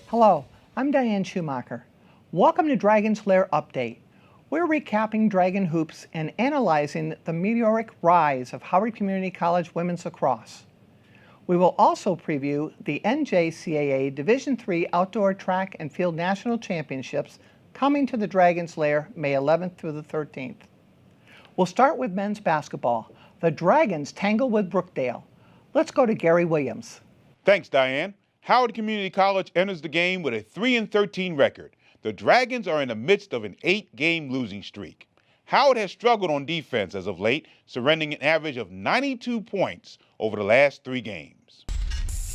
Hello, I'm Diane Schumacher. Welcome to Dragon's Lair Update. We're recapping Dragon Hoops and analyzing the meteoric rise of Howard Community College women's lacrosse. We will also preview the NJCAA Division III Outdoor Track and Field National Championships coming to the Dragon's Lair May 11th through the 13th. We'll start with men's basketball. The Dragons tangle with Brookdale. Let's go to Gary Williams. Thanks, Diane. Howard Community College enters the game with a 3-13 record. The Dragons are in the midst of an 8-game losing streak. Howard has struggled on defense as of late, surrendering an average of 92 points over the last 3 games.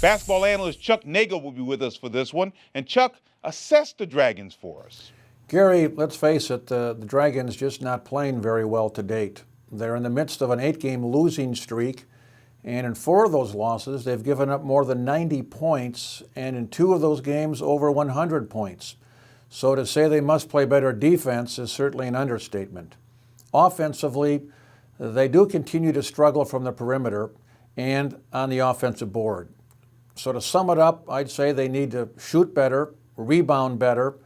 Basketball analyst Chuck Nagel will be with us for this one. And Chuck, assess the Dragons for us. Gary, let's face it, the Dragons just not playing very well to date. They're in the midst of an 8-game losing streak. And in 4 of those losses, they've given up more than 90 points, and in 2 of those games, over 100 points. So to say they must play better defense is certainly an understatement. Offensively, they do continue to struggle from the perimeter and on the offensive board. So to sum it up, I'd say they need to shoot better, rebound better,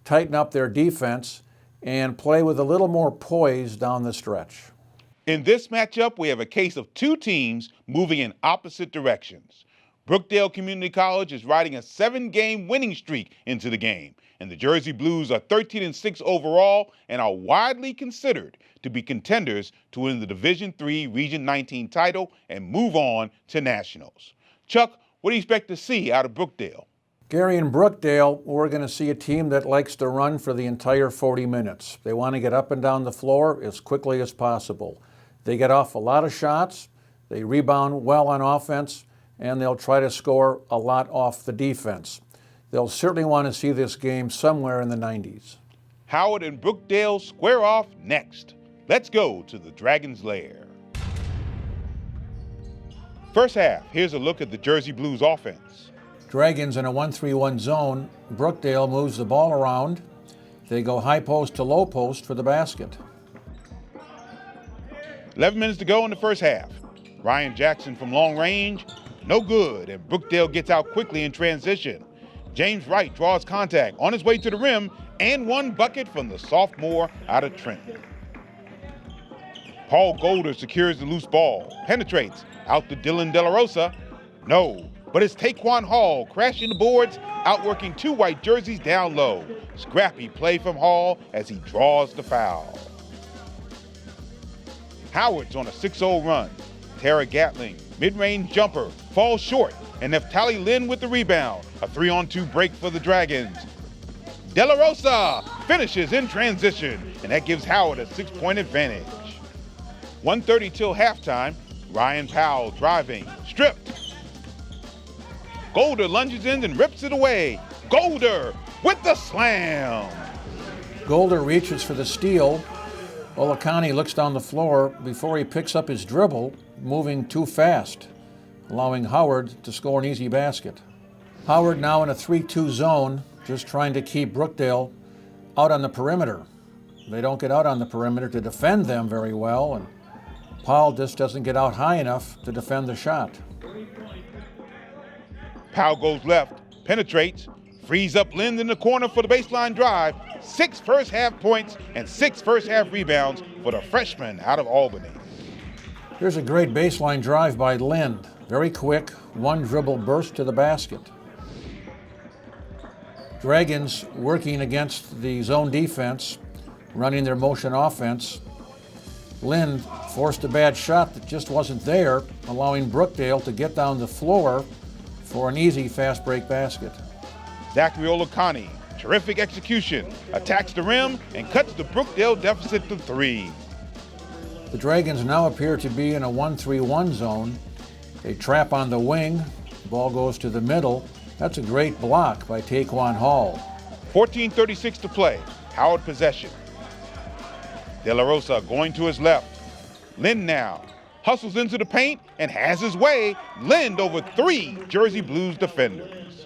tighten up their defense, and play with a little more poise down the stretch. In this matchup, we have a case of 2 teams moving in opposite directions. Brookdale Community College is riding a 7-game winning streak into the game, and the Jersey Blues are 13-6 overall and are widely considered to be contenders to win the Division III Region 19 title and move on to nationals. Chuck, what do you expect to see out of Brookdale? Gary, in Brookdale, we're going to see a team that likes to run for the entire 40 minutes. They want to get up and down the floor as quickly as possible. They get off a lot of shots, they rebound well on offense, and they'll try to score a lot off the defense. They'll certainly want to see this game somewhere in the 90s. Howard and Brookdale square off next. Let's go to the Dragon's Lair. First half, here's a look at the Jersey Blues offense. Dragons in a 1-3-1 zone. Brookdale moves the ball around. They go high post to low post for the basket. 11 minutes to go in the first half. Ryan Jackson from long range, no good, and Brookdale gets out quickly in transition. James Wright draws contact on his way to the rim and 1 bucket from the sophomore out of Trenton. Paul Golder secures the loose ball, penetrates out to Dylan De La Rosa. No, but it's Taquan Hall crashing the boards, outworking 2 white jerseys down low. Scrappy play from Hall as he draws the foul. Howard's on a 6-0 run. Tara Gatling, mid-range jumper, falls short, and Neftali Lynn with the rebound. A 3-on-2 break for the Dragons. De La Rosa finishes in transition, and that gives Howard a 6-point advantage. 1:30 till halftime. Ryan Powell driving, stripped. Golder lunges in and rips it away. Golder with the slam. Golder reaches for the steal. Olakani looks down the floor before he picks up his dribble, moving too fast, allowing Howard to score an easy basket. Howard now in a 3-2 zone, just trying to keep Brookdale out on the perimeter. They don't get out on the perimeter to defend them very well, and Powell just doesn't get out high enough to defend the shot. Powell goes left, penetrates, frees up Lind in the corner for the baseline drive. 6 first-half points and 6 first-half rebounds for the freshman out of Albany. Here's a great baseline drive by Lind. Very quick, 1-dribble burst to the basket. Dragons working against the zone defense, running their motion offense. Lind forced a bad shot that just wasn't there, allowing Brookdale to get down the floor for an easy fast break basket. Zachary Olakani, terrific execution, attacks the rim and cuts the Brookdale deficit to 3. The Dragons now appear to be in a 1-3-1 zone. They trap on the wing, the ball goes to the middle. That's a great block by Taquan Hall. 14:36 to play, Howard possession. De La Rosa going to his left. Lind now hustles into the paint and has his way. Lind over 3 Jersey Blues defenders.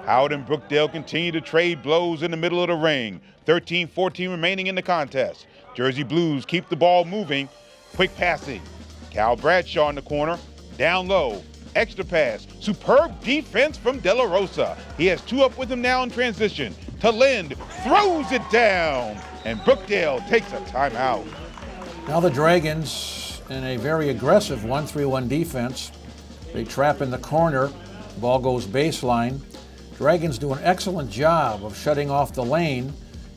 Howard and Brookdale continue to trade blows in the middle of the ring. 13-14 remaining in the contest. Jersey Blues keep the ball moving. Quick passing. Cal Bradshaw in the corner. Down low. Extra pass. Superb defense from De La Rosa. He has 2 up with him now in transition. To Lind. Throws it down. And Brookdale takes a timeout. Now the Dragons, in a very aggressive 1-3-1 defense, they trap in the corner. Ball goes baseline. Dragons do an excellent job of shutting off the lane.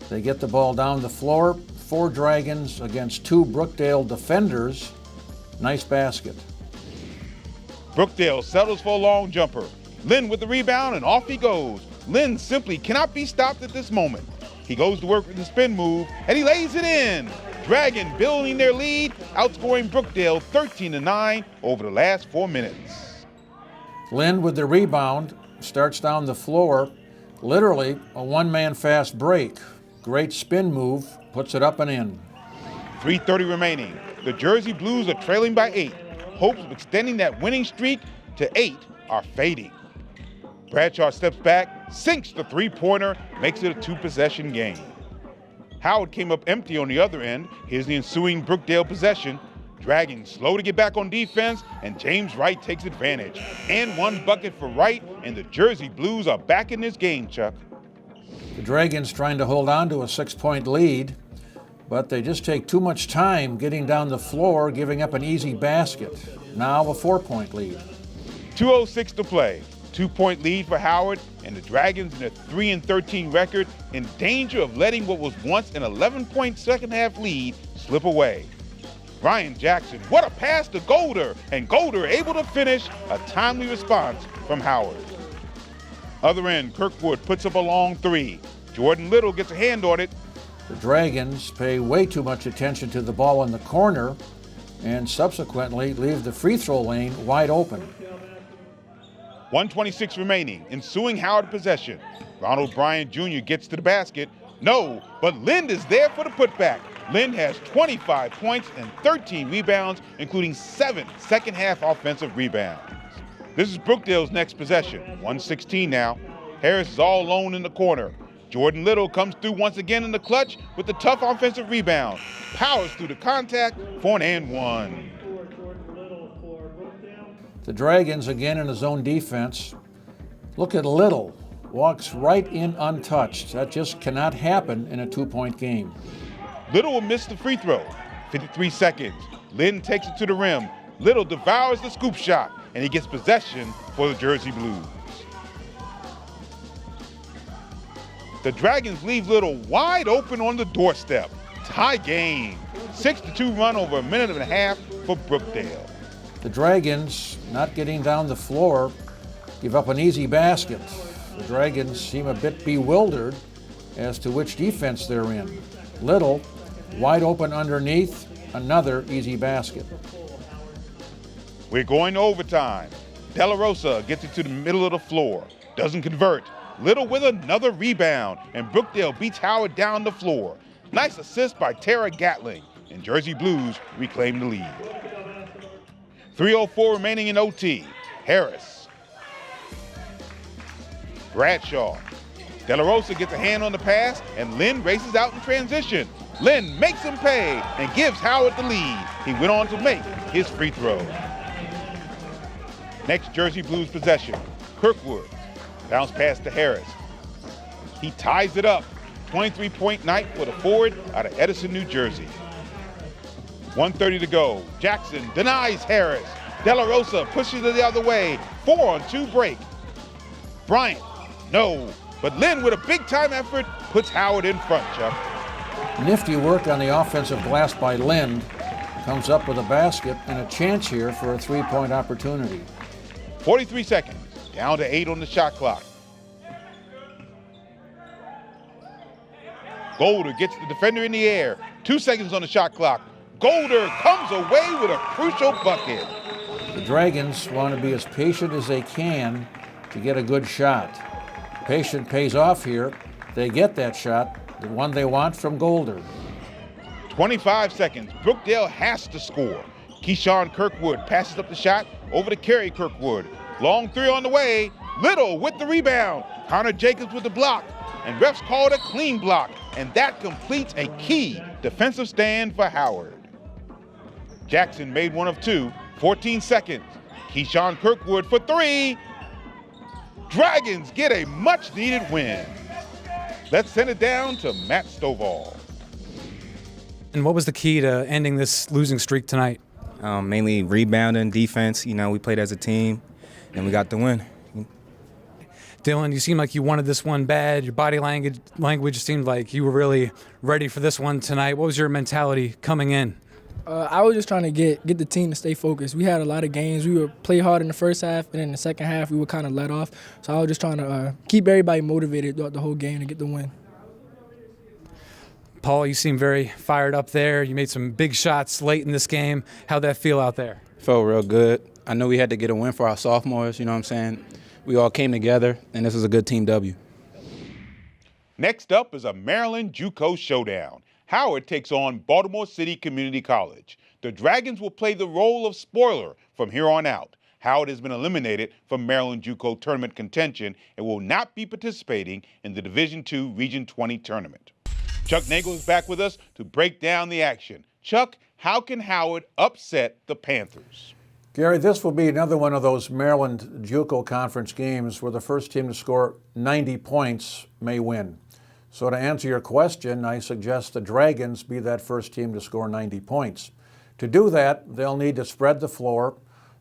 They get the ball down the floor. 4 Dragons against 2 Brookdale defenders. Nice basket. Brookdale settles for a long jumper. Lind with the rebound, and off he goes. Lind simply cannot be stopped at this moment. He goes to work with the spin move, and he lays it in. Dragon building their lead, outscoring Brookdale 13-9 over the last 4 minutes. Lind with the rebound, starts down the floor. Literally a one-man fast break. Great spin move, puts it up and in. 3:30 remaining. The Jersey Blues are trailing by 8. Hopes of extending that winning streak to 8 are fading. Bradshaw steps back, sinks the three-pointer, makes it a 2-possession game. Howard came up empty on the other end. Here's the ensuing Brookdale possession. Dragons slow to get back on defense, and James Wright takes advantage. And 1 bucket for Wright, and the Jersey Blues are back in this game, Chuck. The Dragons trying to hold on to a 6-point lead, but they just take too much time getting down the floor, giving up an easy basket. Now a 4-point lead. 2:06 to play. 2-point lead for Howard, and the Dragons in a 3-13 record, in danger of letting what was once an 11-point second-half lead slip away. Ryan Jackson, what a pass to Golder, and Golder able to finish, a timely response from Howard. Other end, Kirkwood puts up a long 3. Jordan Little gets a hand on it. The Dragons pay way too much attention to the ball in the corner and subsequently leave the free throw lane wide open. 1:26 remaining, ensuing Howard possession. Ronald Bryant Jr. gets to the basket. No, but Lind is there for the putback. Lind has 25 points and 13 rebounds, including 7 second-half offensive rebounds. This is Brookdale's next possession. 1:16 now. Harris is all alone in the corner. Jordan Little comes through once again in the clutch with the tough offensive rebound. Powers through the contact for an and one. The Dragons again in a zone defense. Look at Little. Walks right in untouched. That just cannot happen in a 2-point game. Little will miss the free throw. 53 seconds. Lind takes it to the rim. Little devours the scoop shot, and he gets possession for the Jersey Blues. The Dragons leave Little wide open on the doorstep. Tie game. 6-2 run over a minute and a half for Brookdale. The Dragons, not getting down the floor, give up an easy basket. The Dragons seem a bit bewildered as to which defense they're in. Little, wide open underneath, another easy basket. We're going to overtime. De La Rosa gets it to the middle of the floor. Doesn't convert. Little with another rebound, and Brookdale beats Howard down the floor. Nice assist by Tara Gatling, and Jersey Blues reclaim the lead. 3:04 remaining in OT. Harris. Bradshaw. De La Rosa gets a hand on the pass, and Lind races out in transition. Lind makes him pay and gives Howard the lead. He went on to make his free throw. Next Jersey Blues possession. Kirkwood. Bounce pass to Harris. He ties it up. 23-point night for the forward out of Edison, New Jersey. 1:30 to go. Jackson denies Harris. De La Rosa pushes it the other way. 4-on-2 break. Bryant, no. But Lind with a big-time effort puts Howard in front, Chuck. Nifty work on the offensive glass by Lind. Comes up with a basket and a chance here for a 3-point opportunity. 43 seconds. Down to 8 on the shot clock. Golder gets the defender in the air. 2 seconds on the shot clock. Golder comes away with a crucial bucket. The Dragons want to be as patient as they can to get a good shot. Patient pays off here. They get that shot, the one they want from Golder. 25 seconds. Brookdale has to score. Keyshawn Kirkwood passes up the shot over to Kerry Kirkwood. Long 3 on the way. Little with the rebound. Connor Jacobs with the block. And refs called a clean block. And that completes a key defensive stand for Howard. Jackson made one of 2. 14 seconds. Keyshawn Kirkwood for three. Dragons get a much-needed win. Let's send it down to Matt Stovall. And what was the key to ending this losing streak tonight? Mainly rebounding, defense. We played as a team, and we got the win. Dylan, you seemed like you wanted this one bad. Your body language seemed like you were really ready for this one tonight. What was your mentality coming in? I was just trying to get the team to stay focused. We had a lot of games. We would play hard in the first half, and in the second half, we would kind of let off. So I was just trying to keep everybody motivated throughout the whole game to get the win. Paul, you seem very fired up there. You made some big shots late in this game. How'd that feel out there? Felt real good. I know we had to get a win for our sophomores, you know what I'm saying? We all came together, and this was a good team W. Next up is a Maryland JUCO showdown. Howard takes on Baltimore City Community College. The Dragons will play the role of spoiler from here on out. Howard has been eliminated from Maryland JUCO tournament contention and will not be participating in the Division II Region 20 tournament. Chuck Nagel is back with us to break down the action. Chuck, how can Howard upset the Panthers? Gary, this will be another one of those Maryland JUCO conference games where the first team to score 90 points may win. So to answer your question, I suggest the Dragons be that first team to score 90 points. To do that, they'll need to spread the floor,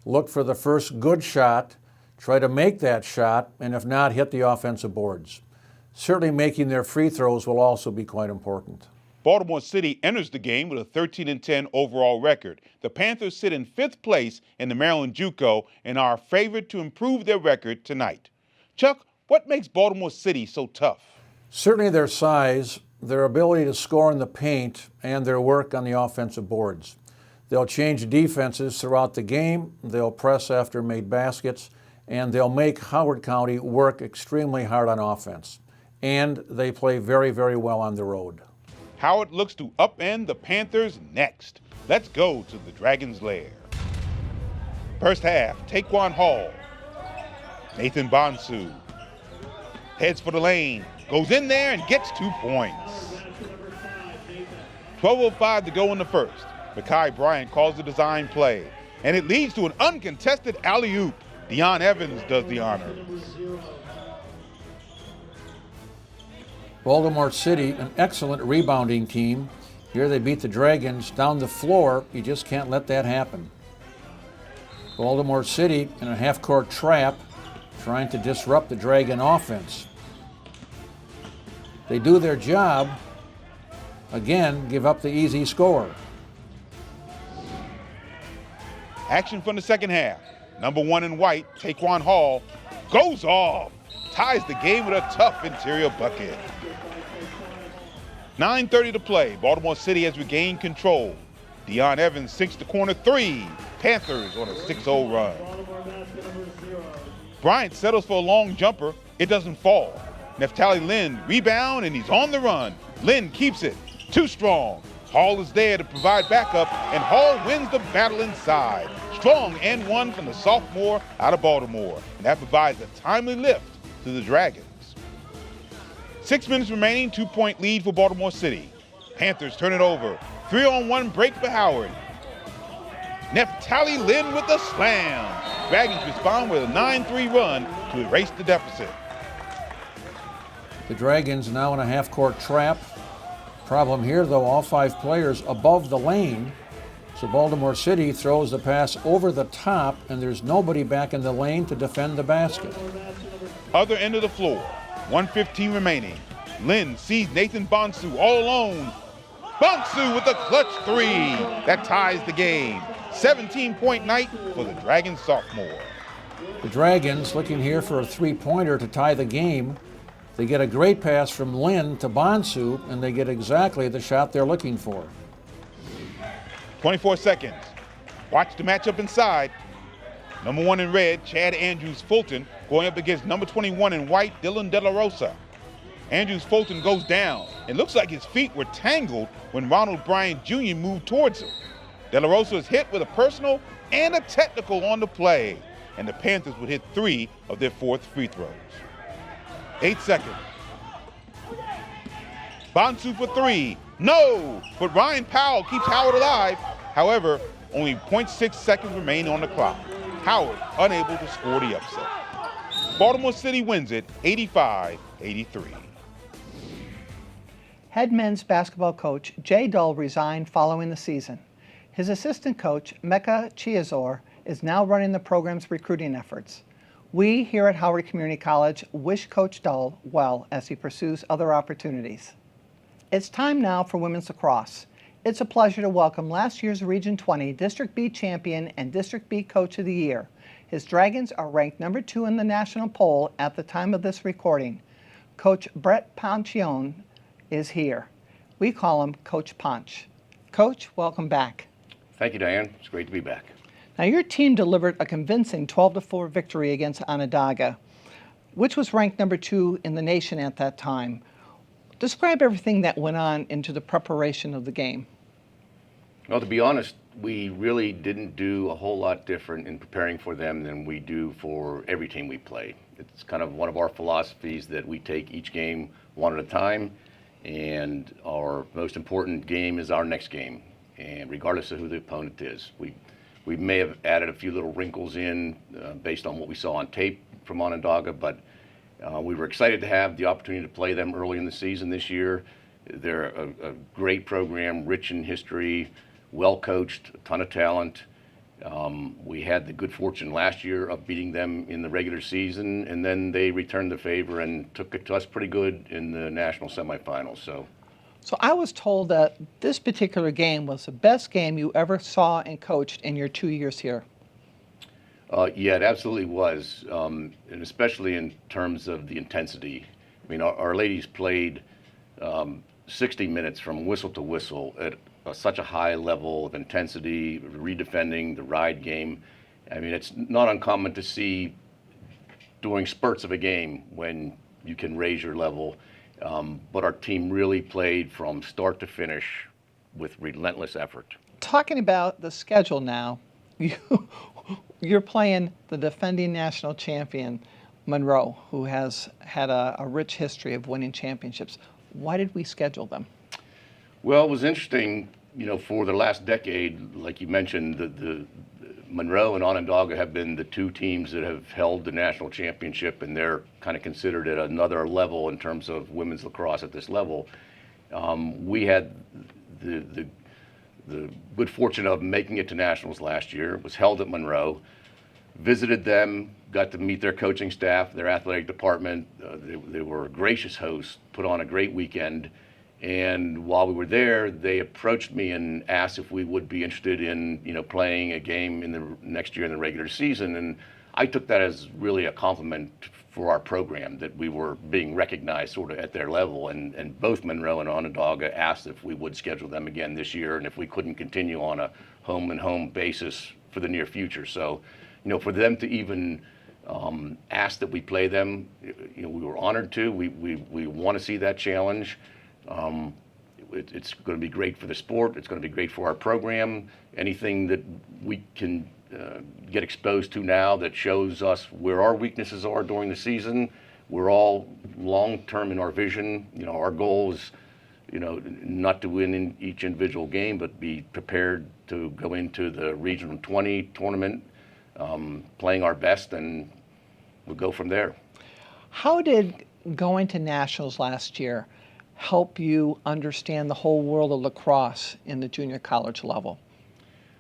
look for the first good shot, try to make that shot, and if not, hit the offensive boards. Certainly making their free throws will also be quite important. Baltimore City enters the game with a 13-10 overall record. The Panthers sit in 5th place in the Maryland JUCO and are favored to improve their record tonight. Chuck, what makes Baltimore City so tough? Certainly their size, their ability to score in the paint, and their work on the offensive boards. They'll change defenses throughout the game, they'll press after made baskets, and they'll make Howard County work extremely hard on offense. And they play very, very well on the road. Howard looks to upend the Panthers next. Let's go to the Dragons' lair. First half, Taquan Hall. Nathan Bonsu heads for the lane, goes in there and gets 2 points. 12:05 to go in the first. Mekhi Bryant calls the design play, and it leads to an uncontested alley-oop. Deion Evans does the honors. Baltimore City, an excellent rebounding team. Here they beat the Dragons down the floor. You just can't let that happen. Baltimore City in a half-court trap, trying to disrupt the Dragon offense. They do their job, again, give up the easy score. Action from the second half. Number 1 in white, Taquan Hall, goes off, ties the game with a tough interior bucket. 9:30 to play. Baltimore City has regained control. Deion Evans sinks the corner three. Panthers on a 6-0 run. Bryant settles for a long jumper. It doesn't fall. Neftali Lynn rebound, and he's on the run. Lynn keeps it. Too strong. Hall is there to provide backup, and Hall wins the battle inside. Strong and one from the sophomore out of Baltimore. And that provides a timely lift to the Dragons. 6 minutes remaining, 2-point lead for Baltimore City. Panthers turn it over. 3-on-1 break for Howard. Neftali Lynn with the slam. Dragons respond with a 9-3 run to erase the deficit. The Dragons now in a half-court trap. Problem here, though, all 5 players above the lane. So Baltimore City throws the pass over the top, and there's nobody back in the lane to defend the basket. Other end of the floor, 1:15 remaining. Lynn sees Nathan Bonsu all alone. Bonsu with a clutch three. That ties the game. 17-point night for the Dragons sophomore. The Dragons looking here for a three-pointer to tie the game. They get a great pass from Lynn to Bonsu, and they get exactly the shot they're looking for. 24 seconds. Watch the matchup inside. Number 1 in red, Chad Andrews Fulton, going up against number 21 in white, Dylan De La Rosa. Andrews Fulton goes down. It looks like his feet were tangled when Ronald Bryant Jr. moved towards him. De La Rosa is hit with a personal and a technical on the play, and the Panthers would hit 3 of their 4th free throws. 8 seconds. Bonsu for 3. No! But Ryan Powell keeps Howard alive. However, only 0.6 seconds remain on the clock. Howard unable to score the upset. Baltimore City wins it 85-83. Head men's basketball coach Jay Dull resigned following the season. His assistant coach, Mecca Chiazor, is now running the program's recruiting efforts. We here at Howard Community College wish Coach Dull well as he pursues other opportunities. It's time now for women's lacrosse. It's a pleasure to welcome last year's Region 20 District B champion and District B Coach of the Year. His Dragons are ranked number 2 in the national poll at the time of this recording. Coach Brett Ponchione is here. We call him Coach Ponch. Coach, welcome back. Thank you, Diane. It's great to be back. Now, your team delivered a convincing 12-4 victory against Onondaga, which was ranked number 2 in the nation at that time. Describe everything that went on into the preparation of the game. Well, to be honest, we really didn't do a whole lot different in preparing for them than we do for every team we play. It's kind of one of our philosophies that we take each game one at a time, and our most important game is our next game, and regardless of who the opponent is. We may have added a few little wrinkles in based on what we saw on tape from Onondaga, but we were excited to have the opportunity to play them early in the season this year. They're a great program, rich in history, well coached, a ton of talent. We had the good fortune last year of beating them in the regular season, and then they returned the favor and took it to us pretty good in the national semifinals. So I was told that this particular game was the best game you ever saw and coached in your 2 years here. Yeah, it absolutely was, and especially in terms of the intensity. I mean, our ladies played 60 minutes from whistle to whistle at such a high level of intensity, redefending the ride game. I mean, it's not uncommon to see during spurts of a game when you can raise your level, but our team really played from start to finish with relentless effort. Talking about the schedule now, you're playing the defending national champion, Monroe, who has had a rich history of winning championships. Why did we schedule them? Well, it was interesting, you know, for the last decade, like you mentioned, the Monroe and Onondaga have been the two teams that have held the national championship, and they're kind of considered at another level in terms of women's lacrosse at this level. We had the good fortune of making it to nationals last year. It was held at Monroe. Visited them, got to meet their coaching staff, their athletic department. They were gracious hosts, put on a great weekend. And while we were there, they approached me and asked if we would be interested in, you know, playing a game in the next year in the regular season. And I took that as really a compliment for our program, that we were being recognized sort of at their level. And both Monroe and Onondaga asked if we would schedule them again this year and if we couldn't continue on a home basis for the near future. So, you know, for them to even ask that we play them, you know, we were honored to. We want to see that challenge. It's going to be great for the sport. It's going to be great for our program. Anything that we can get exposed to now that shows us where our weaknesses are during the season. We're all long-term in our vision. You know, our goal is, you know, not to win in each individual game, but be prepared to go into the Regional 20 tournament, playing our best, and we'll go from there. How did going to nationals last year help you understand the whole world of lacrosse in the junior college level?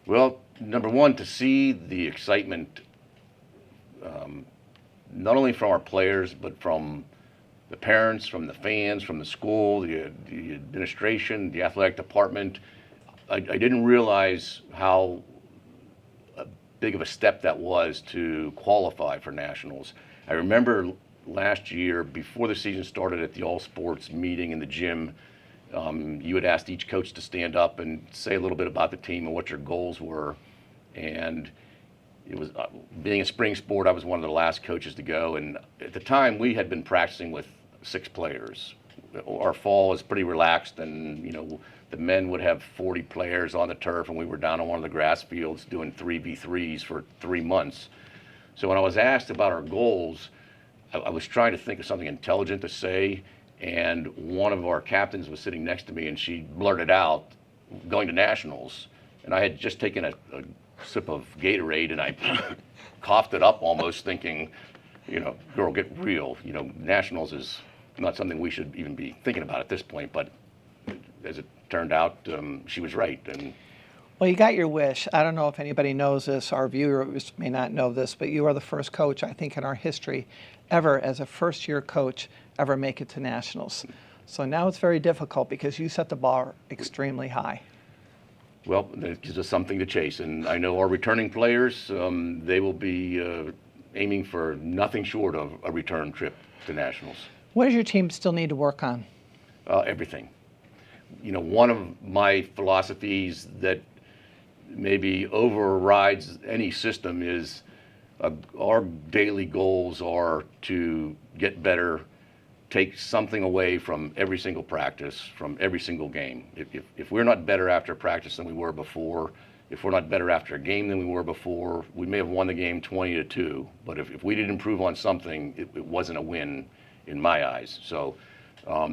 Well, number one, to see the excitement, not only from our players, but from the parents, from the fans, from the school, the administration, the athletic department. I didn't realize how big of a step that was to qualify for nationals. I remember last year, before the season started at the all sports meeting in the gym, you had asked each coach to stand up and say a little bit about the team and what your goals were. And it was, being a spring sport, I was one of the last coaches to go. And at the time, we had been practicing with 6 players. Our fall is pretty relaxed, and, you know, the men would have 40 players on the turf, and we were down on one of the grass fields doing 3v3s for 3 months. So when I was asked about our goals, I was trying to think of something intelligent to say, and one of our captains was sitting next to me, and she blurted out, going to nationals. And I had just taken a sip of Gatorade and I coughed it up almost thinking, girl, get real. Nationals is not something we should even be thinking about at this point, but as it turned out, she was right. And Well, you got your wish. I don't know if anybody knows this. Our viewers may not know this, but you are the first coach, I think, in our history ever, as a first-year coach, ever make it to nationals. So now it's very difficult because you set the bar extremely high. well, that gives us something to chase. And I know our returning players, they will be aiming for nothing short of a return trip to nationals. What does your team still need to work on? Everything. One of my philosophies that maybe overrides any system is our daily goals are to get better, take something away from every single practice, from every single game. If we're not better after practice than we were before, if we're not better after a game than we were before, we may have won the game 20-2, but if we didn't improve on something, it wasn't a win in my eyes. So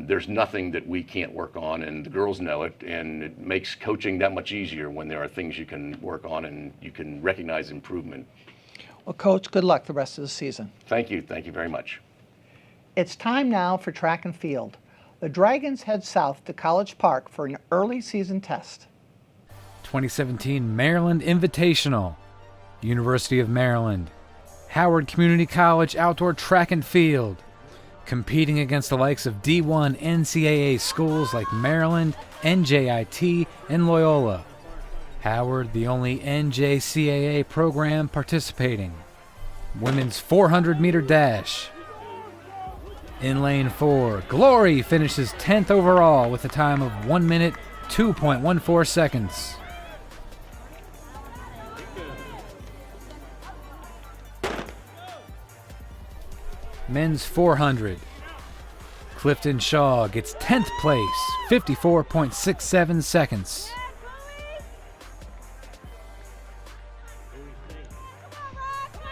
there's nothing that we can't work on, and the girls know it, and it makes coaching that much easier when there are things you can work on and you can recognize improvement. Well, Coach, good luck the rest of the season. Thank you very much. It's time now for track and field. The Dragons head south to College Park for an early season test. 2017 Maryland Invitational, University of Maryland, Howard Community College Outdoor Track and Field, competing against the likes of D1 NCAA schools like Maryland, NJIT, and Loyola. Howard, the only NJCAA program participating. Women's 400-meter dash. In lane 4, Glory finishes 10th overall with a time of 1 minute, 2.14 seconds. Men's 400. Clifton Shaw gets 10th place, 54.67 seconds.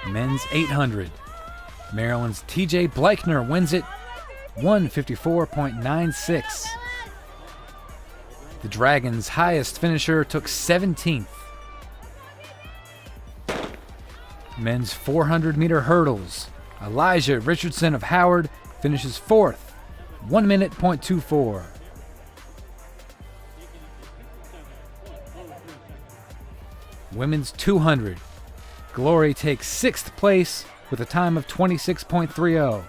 Men's 800. Maryland's TJ Bleichner wins it, 154.96. The Dragons' highest finisher took 17th. Men's 400-meter hurdles. Elijah Richardson of Howard finishes 4th, 1 minute, .24. Women's 200. Glory takes 6th place with a time of 26.30,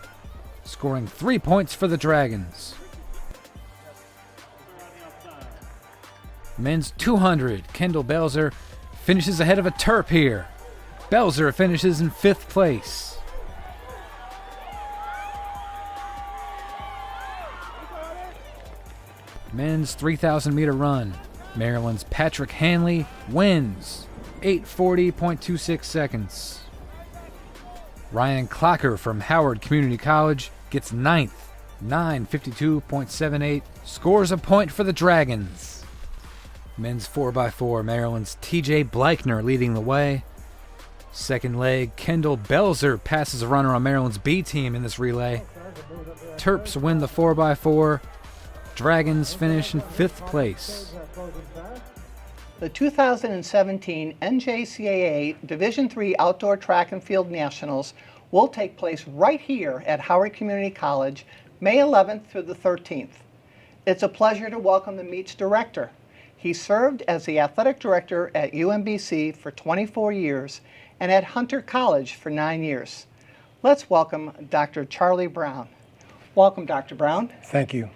scoring 3 points for the Dragons. Men's 200. Kendall Belzer finishes ahead of a Terp here. Belzer finishes in 5th place. Men's 3,000-meter run. Maryland's Patrick Hanley wins, 8:40.26 seconds. Ryan Clocker from Howard Community College gets 9th, 9:52.78, scores a point for the Dragons. Men's 4x4, Maryland's TJ Bleichner leading the way. Second leg, Kendall Belzer passes a runner on Maryland's B team in this relay. Terps win the 4x4. Dragons finish in 5th place. The 2017 NJCAA Division III Outdoor Track and Field Nationals will take place right here at Howard Community College, May 11th through the 13th. It's a pleasure to welcome the meet's director. He served as the athletic director at UMBC for 24 years and at Hunter College for 9 years. Let's welcome Dr. Charlie Brown. Welcome, Dr. Brown. Thank you.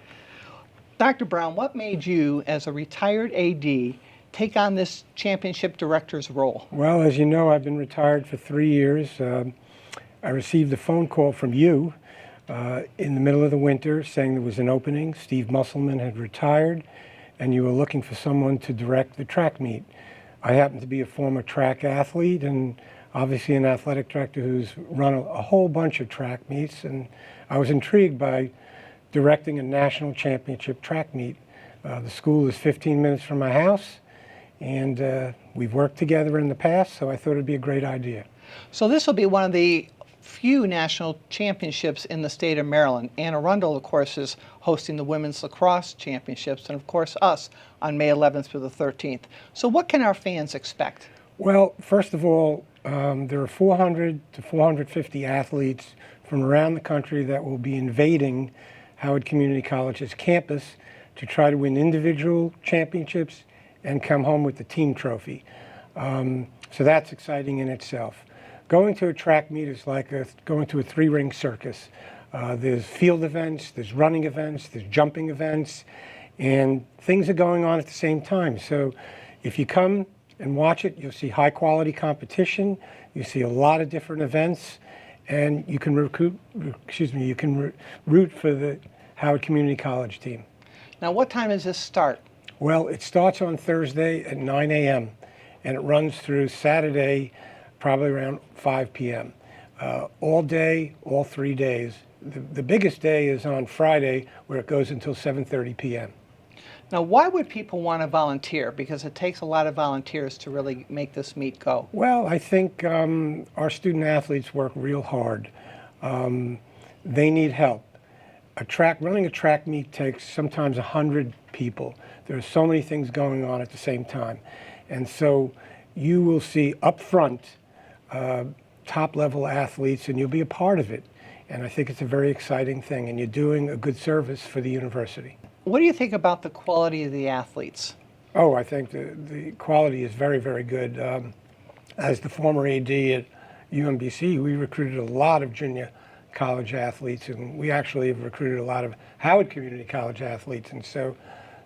Dr. Brown, what made you, as a retired AD, take on this championship director's role? Well, as you know, I've been retired for 3 years. I received a phone call from you in the middle of the winter saying there was an opening. Steve Musselman had retired, and you were looking for someone to direct the track meet. I happen to be a former track athlete and obviously an athletic director who's run a whole bunch of track meets, and I was intrigued by directing a national championship track meet. The school is 15 minutes from my house, and we've worked together in the past, so I thought it'd be a great idea. So this will be one of the few national championships in the state of Maryland. Anne Arundel, of course, is hosting the Women's Lacrosse Championships, and of course us on May 11th through the 13th. So what can our fans expect? Well, first of all, there are 400 to 450 athletes from around the country that will be invading Howard Community College's campus to try to win individual championships and come home with the team trophy. So that's exciting in itself. Going to a track meet is like going to a three-ring circus. There's field events, there's running events, there's jumping events, and things are going on at the same time. So if you come and watch it, you'll see high-quality competition, you see a lot of different events, and you can root for the Howard Community College team. Now, what time does this start? Well, it starts on Thursday at 9 a.m. and it runs through Saturday, probably around 5 p.m. All day, all 3 days. The biggest day is on Friday, where it goes until 7:30 p.m. Now, why would people want to volunteer? Because it takes a lot of volunteers to really make this meet go. Well, I think our student athletes work real hard. They need help. Running a track meet takes sometimes 100 people. There are so many things going on at the same time. And so you will see up front top-level athletes, and you'll be a part of it. And I think it's a very exciting thing, and you're doing a good service for the university. What do you think about the quality of the athletes? Oh, I think the quality is very, very good. As the former AD at UMBC, we recruited a lot of junior college athletes, and we actually have recruited a lot of Howard Community College athletes. And so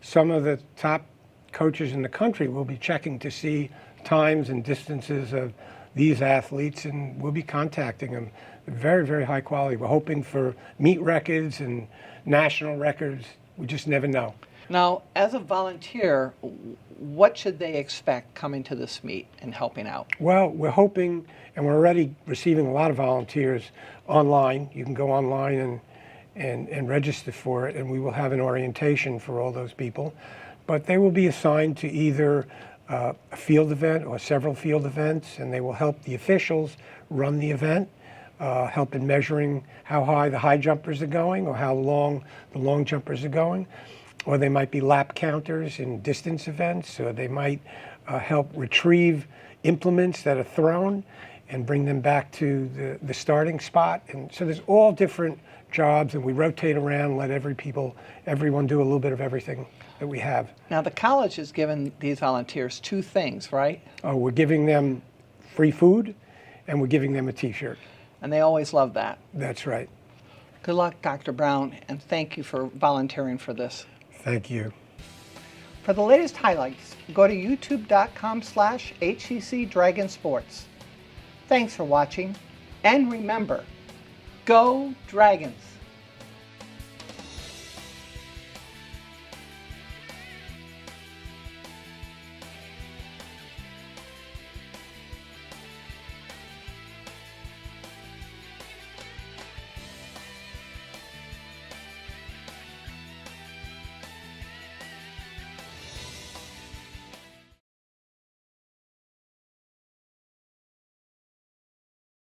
some of the top coaches in the country will be checking to see times and distances of these athletes, and we'll be contacting them. Very, very high quality. We're hoping for meet records and national records. We just never know. Now, as a volunteer, what should they expect coming to this meet and helping out? Well, we're hoping, and we're already receiving a lot of volunteers online. You can go online and register for it, and we will have an orientation for all those people. But they will be assigned to either a field event or several field events, and they will help the officials run the event, help in measuring how high the high jumpers are going or how long the long jumpers are going. Or they might be lap counters in distance events, or they might help retrieve implements that are thrown and bring them back to the starting spot. And so there's all different jobs, and we rotate around, let everyone do a little bit of everything that we have. Now, the college has given these volunteers two things, right? Oh, we're giving them free food, and we're giving them a T-shirt. And they always love that. That's right. Good luck, Dr. Brown, and thank you for volunteering for this. Thank you. For the latest highlights, go to youtube.com/HCC Dragon Sports. Thanks for watching, and remember, go Dragons!